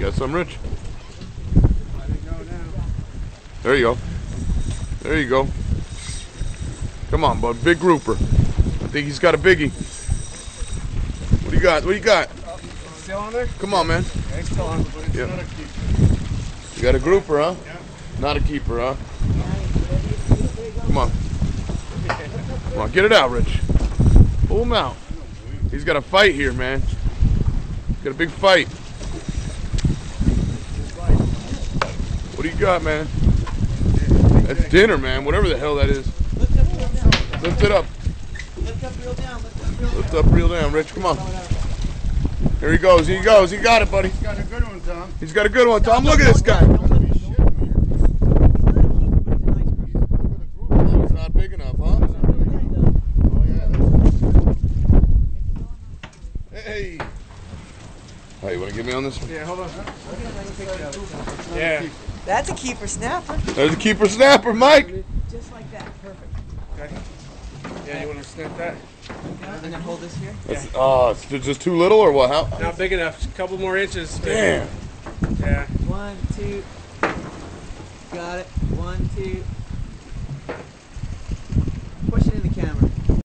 got some, Rich? There you go. There you go. Come on, bud. Big grouper. I think he's got a biggie. What do you got? What do you got? Still on there? Come on, man. Yeah, it's still on, but it's Yep. not a keeper. You got a grouper, huh? Yeah. Not a keeper, huh? Come on. Come on, get it out, Rich. Pull him out. He's got a fight here, man. He's got a big fight. What do you got, man? That's dinner, man. Whatever the hell that is. Lift it up. Lift up, reel down. Lift up, reel down. Rich, come on. Here he goes. He goes. He got it, buddy. He's got a good one, Tom. He's got a good one, Tom. Look at this guy. He's not big enough, huh? Hey. Hey, you want to get me on this one? Yeah, hold on. Yeah. That's a keeper snapper. There's a keeper snapper, Mike. Just like that. Perfect. Okay. Yeah, you want to snap that? And then hold this here. It's just too little or what? How? Not big enough. A couple more inches. Damn. Yeah. 1, 2. Got it. 1, 2.